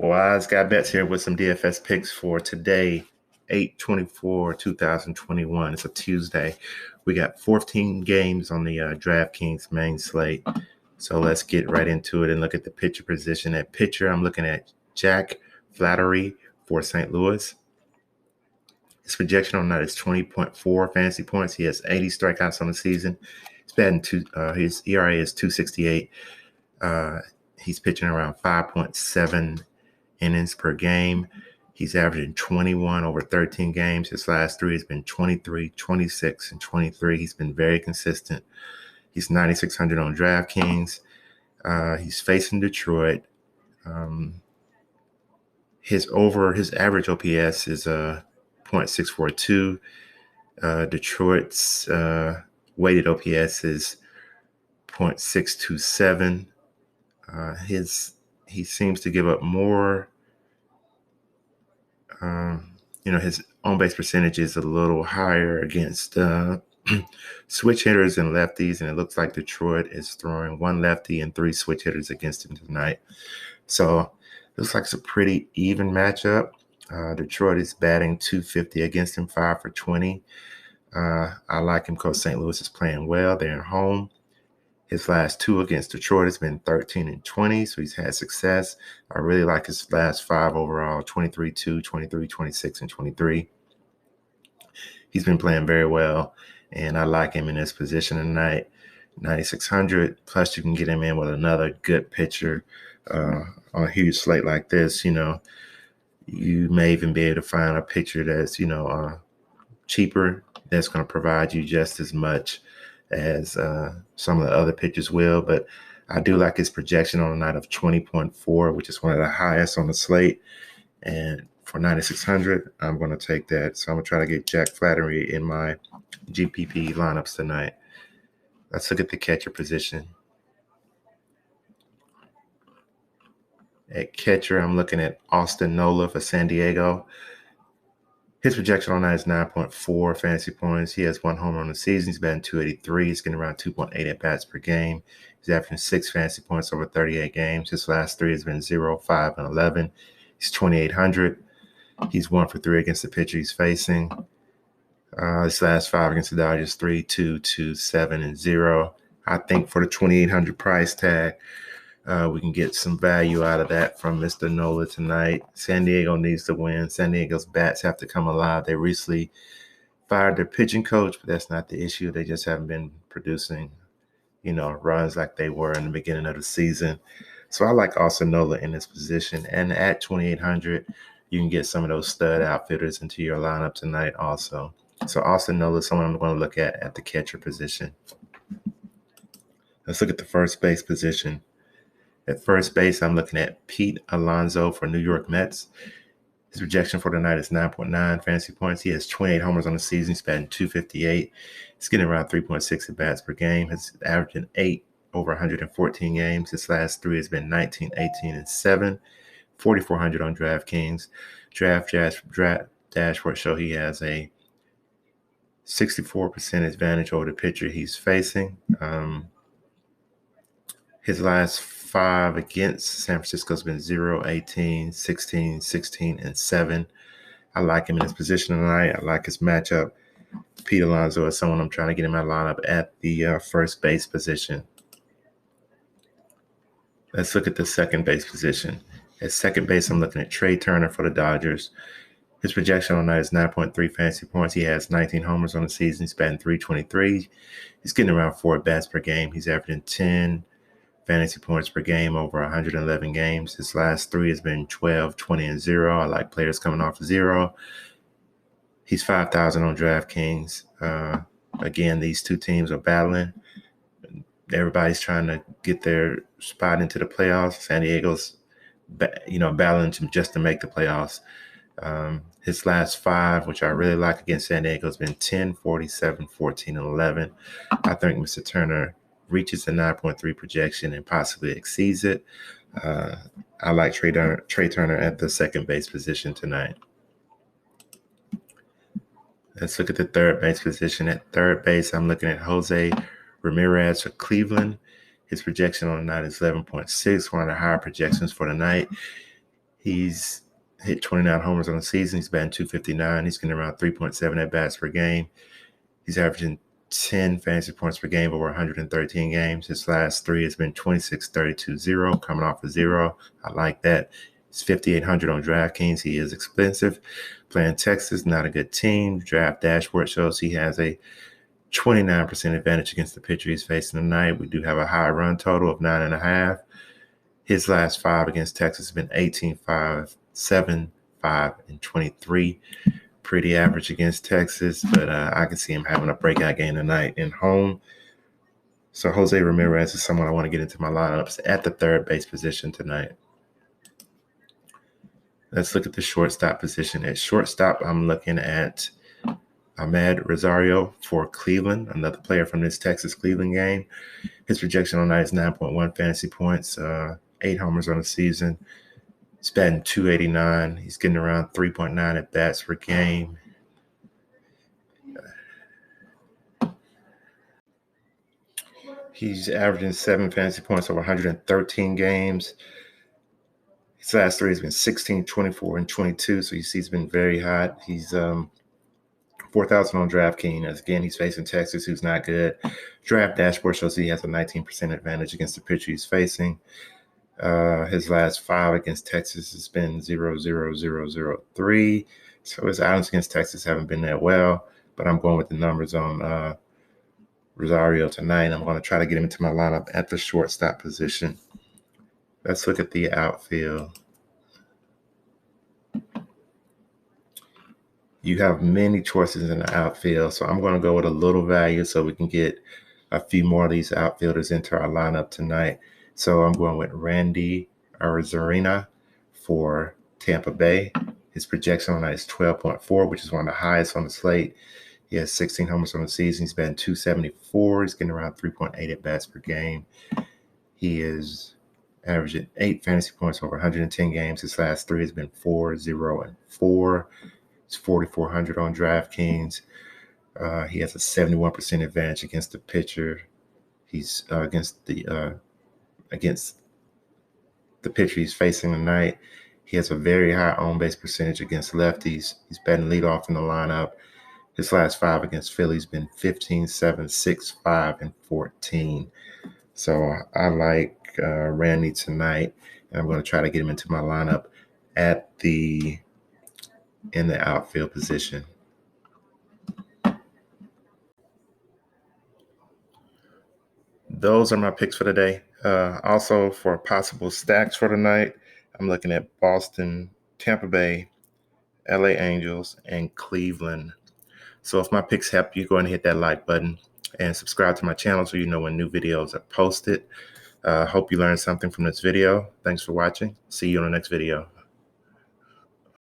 WiseGuyBets here with some DFS picks for today, 8/24/2021. It's a Tuesday. We got 14 games on the DraftKings main slate. So let's get right into it and look at the pitcher position. At pitcher, I'm looking at Jack Flaherty for St. Louis. His projection on that is 20.4 fantasy points. He has 80 strikeouts on the season. His ERA is 2.68. He's pitching around 5.7 innings per game. He's averaging 21 over 13 games. His last three has been 23, 26, and 23. He's been very consistent. He's 9,600 on DraftKings. He's facing Detroit. His average OPS is .642. Detroit's weighted OPS is .627. He seems to give up more. His on-base percentage is a little higher against switch hitters and lefties, and it looks like Detroit is throwing one lefty and three switch hitters against him tonight. So it looks like it's a pretty even matchup. Detroit is batting .250 against him, 5 for 20. I like him because St. Louis is playing well. They're at home. His last two against Detroit has been 13 and 20, so he's had success. I really like his last five overall, 23-2, 23, 26, and 23. He's been playing very well, and I like him in this position tonight. 9,600, plus you can get him in with another good pitcher on a huge slate like this. You may even be able to find a pitcher that's, cheaper, that's going to provide you just as much as some of the other pitchers will. But I do like his projection on a night of 20.4, which is one of the highest on the slate. And for 9,600, I'm going to take that. So I'm going to try to get Jack Flaherty in my GPP lineups tonight. Let's look at the catcher position. At catcher, I'm looking at Austin Nola for San Diego. His projection on that is 9.4 fantasy points. He has one homer on the season. He's batting .283. He's getting around 2.8 at-bats per game. He's averaging 6 fantasy points over 38 games. His last three has been 0, 5, and 11. He's 2,800. He's 1 for 3 against the pitcher he's facing. His last 5 against the Dodgers, 3, 2, 2, 7, and 0. I think for the 2,800 price tag, we can get some value out of that from Mr. Nola tonight. San Diego needs to win. San Diego's bats have to come alive. They recently fired their pitching coach, but that's not the issue. They just haven't been producing, runs like they were in the beginning of the season. So I like Austin Nola in this position. And at 2,800, you can get some of those stud outfitters into your lineup tonight also. So Austin Nola is someone I'm going to look at the catcher position. Let's look at the first base position. At first base, I'm looking at Pete Alonso for New York Mets. His projection for tonight is 9.9 fantasy points. He has 28 homers on the season. He's batting .258. He's getting around 3.6 at-bats per game. He's averaging 8 over 114 games. His last three has been 19, 18, and 7. 4,400 on DraftKings. Draft dashboard show he has a 64% advantage over the pitcher he's facing. His last 5 against San Francisco has been 0, 18, 16, 16, and 7. I like him in his position tonight. I like his matchup. Pete Alonso is someone I'm trying to get in my lineup at the first base position. Let's look at the second base position. At second base, I'm looking at Trey Turner for the Dodgers. His projection on that is 9.3 fantasy points. He has 19 homers on the season. He's batting .323. He's getting around 4 at-bats per game. He's averaging 10 fantasy points per game over 111 games. His last 3 has been 12, 20, and 0. I like players coming off 0. He's 5,000 on DraftKings. Again, these two teams are battling. Everybody's trying to get their spot into the playoffs. San Diego's, battling just to make the playoffs. His last 5, which I really like against San Diego, has been 10, 47, 14, and 11. I think Mr. Turner reaches the 9.3 projection and possibly exceeds it. I like Trey Turner at the second base position tonight. Let's look at the third base position. At third base, I'm looking at Jose Ramirez for Cleveland. His projection on the night is 11.6, one of the higher projections for the night. He's hit 29 homers on the season. He's batting .259. He's getting around 3.7 at-bats per game. He's averaging 10 fantasy points per game over 113 games. His last three has been 26, 32, 0, coming off a 0. I like that. He's 5,800 on DraftKings. He is expensive. Playing Texas, not a good team. Draft dashboard shows he has a 29% advantage against the pitcher he's facing tonight. We do have a high run total of 9.5. His last five against Texas have been 18, 5, 7, 5, and 23. Pretty average against Texas, but I can see him having a breakout game tonight in home. So Jose Ramirez is someone I want to get into my lineups at the third base position tonight. Let's look at the shortstop position. At shortstop, I'm looking at Rosorio for Cleveland, another player from this Texas-Cleveland game. His projection on that is 9.1 fantasy points, 8 homers on the season. He's batting .289. He's getting around 3.9 at-bats per game. He's averaging 7 fantasy points over 113 games. His last three has been 16, 24, and 22, so you see he's been very hot. He's 4,000 on DraftKings. Again, he's facing Texas, who's not good. Draft dashboard shows he has a 19% advantage against the pitcher he's facing. His last five against Texas has been 0, 0, 0, 0, 3. So his outings against Texas haven't been that well, but I'm going with the numbers on Rosario tonight. I'm going to try to get him into my lineup at the shortstop position. Let's look at the outfield. You have many choices in the outfield, so I'm going to go with a little value so we can get a few more of these outfielders into our lineup tonight. So I'm going with Randy Arozarena for Tampa Bay. His projection on that is 12.4, which is one of the highest on the slate. He has 16 homers on the season. He's batting .274. He's getting around 3.8 at-bats per game. He is averaging 8 fantasy points over 110 games. His last three has been 4, 0, and 4. He's 4,400 on DraftKings. He has a 71% advantage against the pitcher. He's against the pitcher he's facing tonight. He has a very high on-base percentage against lefties. He's batting leadoff in the lineup. His last five against Philly's been 15, 7, 6, 5, and 14. So I like Randy tonight, and I'm going to try to get him into my lineup in the outfield position. Those are my picks for today. Also, for possible stacks for tonight, I'm looking at Boston, Tampa Bay, LA Angels, and Cleveland. So if my picks help you, go ahead and hit that like button and subscribe to my channel so you know when new videos are posted. Hope you learned something from this video. Thanks for watching. See you on the next video.